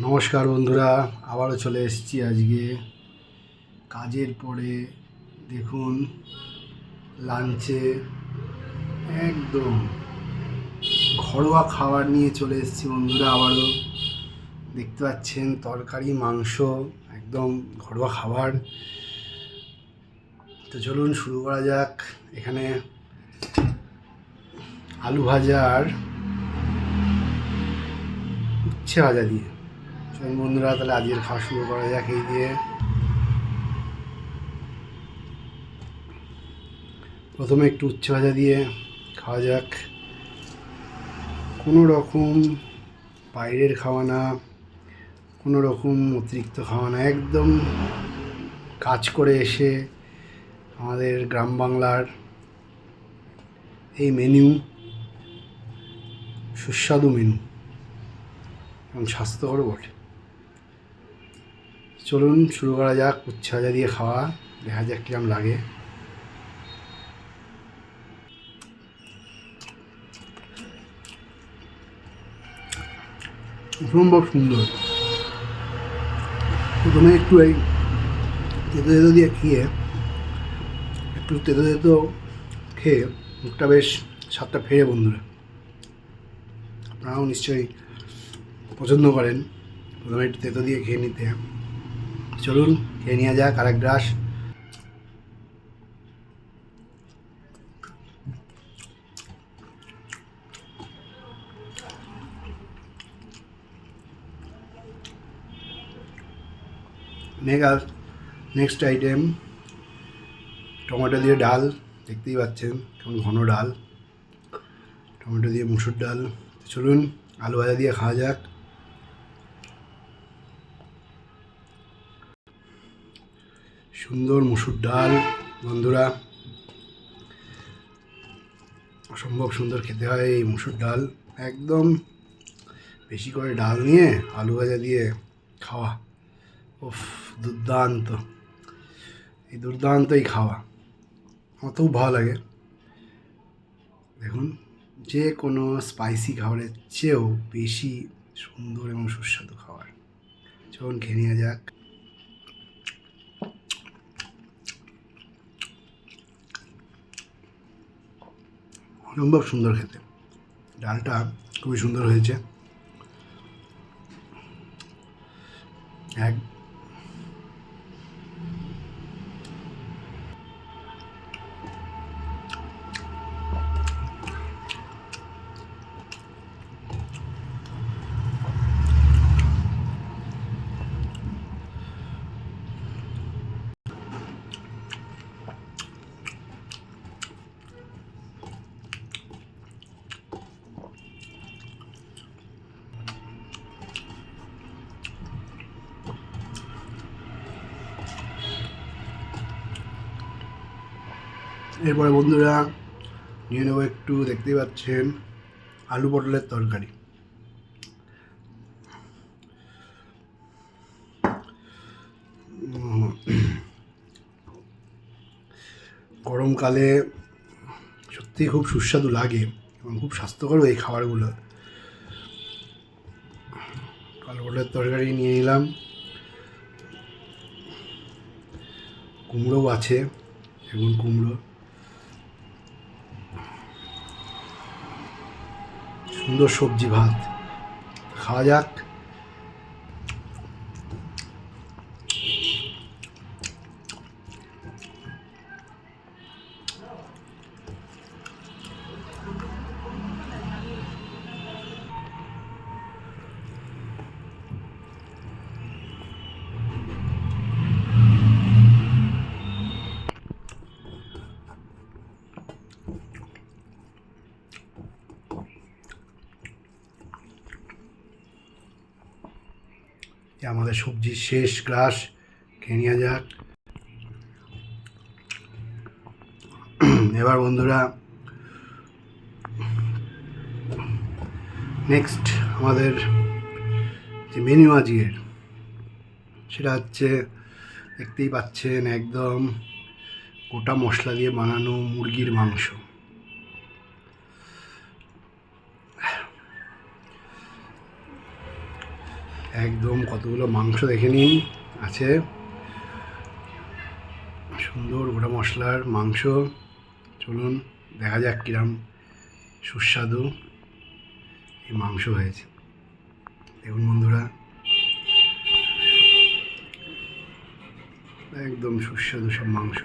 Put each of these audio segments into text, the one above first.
নমস্কার বন্ধুরা, আবারও চলে এসেছি আজকে কাজের পরে। দেখুন, লাঞ্চে একদম ঘরোয়া খাবার নিয়ে চলে এসেছি বন্ধুরা। আবারও দেখতে পাচ্ছেন তরকারি, মাংস, একদম ঘরোয়া খাবার। তো চলুন শুরু করা যাক। এখানে আলু ভাজা আর উচ্ছে ভাজা দিয়ে। চলুন বন্ধুরা, তাহলে আজকের খাওয়া শুরু করা যাক এই দিয়ে। প্রথমে একটু উচ্ছে ভাজা দিয়ে খাওয়া যাক। কোনো রকম বাইরের খাওয়া না, কোনো রকম অতিরিক্ত খাওয়া না, একদম কাজ করে এসে আমাদের গ্রাম বাংলার এই মেনু, সুস্বাদু মেনু এবং স্বাস্থ্যকরও বটে। চলুন শুরু করা যাক উচ্ছে ভাজা দিয়ে খাওয়া, দেখা যাক কিরম লাগে। অসম্ভব সুন্দর। প্রথমে একটু এই তেতো তেতো দিয়ে খেয়ে, একটু তেতো তেতো খেয়ে মুখটা বেশ স্বাদটা ফেরে বন্ধুরা। আপনারাও নিশ্চয়ই পছন্দ করেন প্রথমে একটু তেতো দিয়ে খেয়ে নিতে। চলুন খেয়ে নেওয়া যাক আর এক গ্রাস। নেক্সট আইটেম টমেটো দিয়ে ডাল। দেখতেই পাচ্ছেন কেমন ঘন ডাল, টমেটো দিয়ে মুসুর ডাল। চলুন আলু ভাজা দিয়ে খাওয়া যাক। সুন্দর মুসুর ডাল বন্ধুরা, অসম্ভব সুন্দর খেতে হয় এই মুসুর ডাল। একদম বেশি করে ডাল নিয়ে আলু ভাজা দিয়ে খাওয়া, উফ, দুর্দান্ত। এই দুর্দান্তই খাওয়া আমার তো খুব ভালো লাগে। দেখুন, যে কোনো স্পাইসি খাবারের চেয়েও বেশি সুন্দর এবং সুস্বাদু খাবার। চলুন খেয়ে নেওয়া যাক। অসম্ভব সুন্দর খেতে, ডালটা খুবই সুন্দর হয়েছে। এক এরপরে বন্ধুরা নিয়ে নেবো একটু, দেখতেই পাচ্ছেন আলু পটলের তরকারি। গরমকালে সত্যিই খুব সুস্বাদু লাগে এবং খুব স্বাস্থ্যকরও এই খাবারগুলো। আলু পটলের তরকারি নিয়ে নিলাম, কুমড়োও আছে, এখন কুমড়ো, সুন্দর সবজি ভাত। খাওয়া যাক। আমাদের সবজির শেষ গ্রাস, খেয়ে নেওয়া যাক। এবার বন্ধুরা নেক্সট আমাদের যে মেনু আজকের, সেটা হচ্ছে দেখতেই পাচ্ছেন একদম গোটা মশলা দিয়ে বানানো মুরগির মাংস। একদম কতগুলো মাংস দেখে নিন আছে, সুন্দর গোটা মশলার মাংস। চলুন দেখা যাক কিরম সুস্বাদু এই মাংস হয়েছে। দেখুন বন্ধুরা, একদম সুস্বাদু সব মাংস।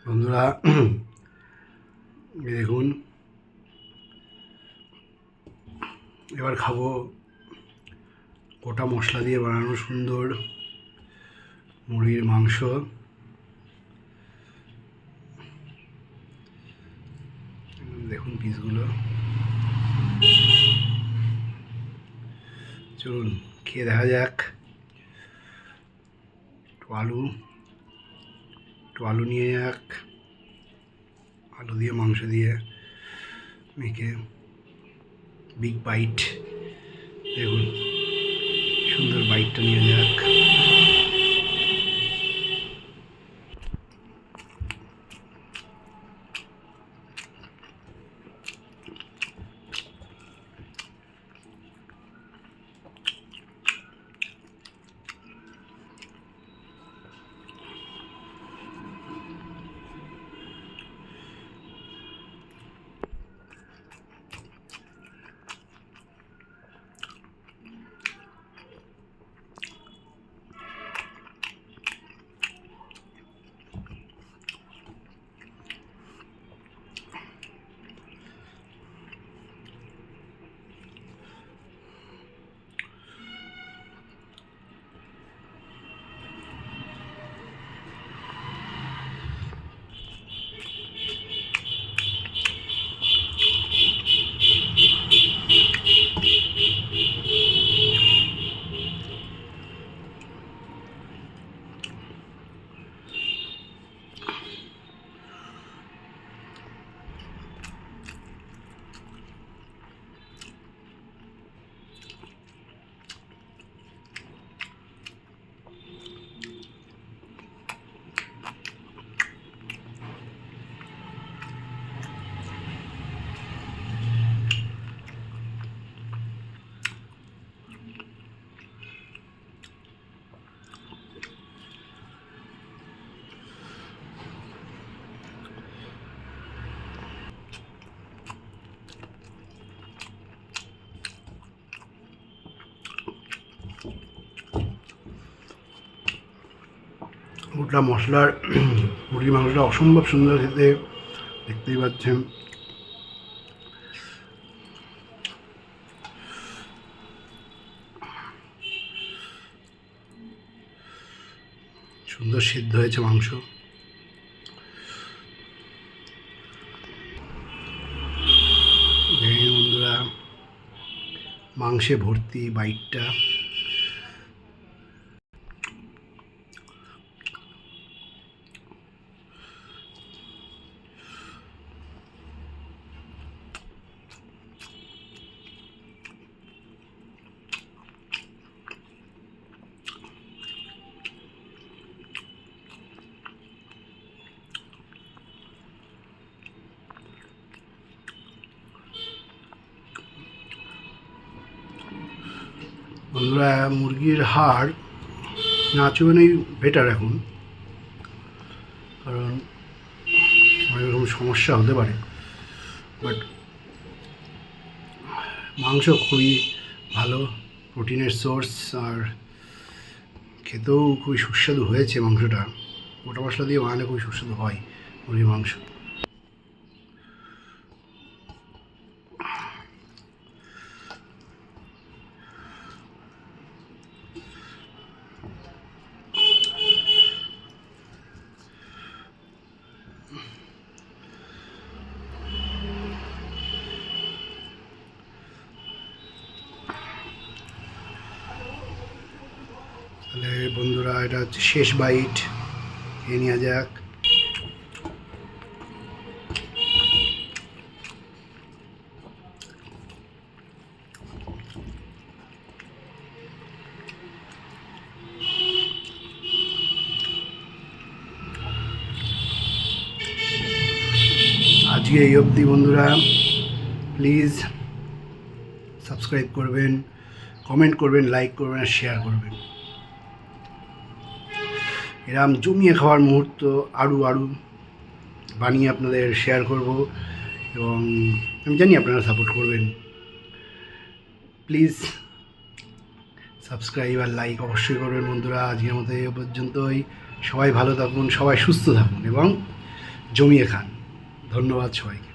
বন্ধুরা দেখুন, এবার খাবো গোটা মশলা দিয়ে বানানো সুন্দর মুরগির মাংস। দেখুন পিসগুলো, চলুন খেয়ে দেখা যাক। একটু আলু নিয়ে যাক, আলু দিয়ে মাংস দিয়ে মেখে বিগ বাইট। দেখুন সুন্দর বাইটটা নিয়ে যাক। গোটা মশলার মুরগির মাংসটা অসম্ভব সুন্দর খেতে, দেখতেই পাচ্ছেন। সুন্দর সিদ্ধ হয়েছে মাংস। দেখেন বন্ধুরা, মাংসে ভর্তি বাইটটা। বন্ধুরা, মুরগির হাড় না চুবানোই বেটার এখন, কারণ অনেক রকম সমস্যা হতে পারে। বাট মাংস খুবই ভালো প্রোটিনের সোর্স, আর খেতেও খুবই সুস্বাদু হয়েছে মাংসটা। গোটা মশলা দিয়ে বানালে খুবই সুস্বাদু হয় মুরগির মাংস। তাহলে বন্ধুরা, এটা হচ্ছে শেষ বাইট, খেয়ে নেওয়া যাক। আজকে এই অবধি বন্ধুরা, প্লিজ সাবস্ক্রাইব করবেন, কমেন্ট করবেন, লাইক করবেন আর শেয়ার করবেন। এরম জমিয়ে খাওয়ার মুহূর্ত আরও বানিয়ে আপনাদের শেয়ার করব এবং আমি জানি আপনারা সাপোর্ট করবেন। প্লিজ সাবস্ক্রাইব আর লাইক অবশ্যই করবেন বন্ধুরা। আজকের মতো এই পর্যন্তই। সবাই ভালো থাকুন, সবাই সুস্থ থাকুন এবং জমিয়ে খান। ধন্যবাদ সবাইকে।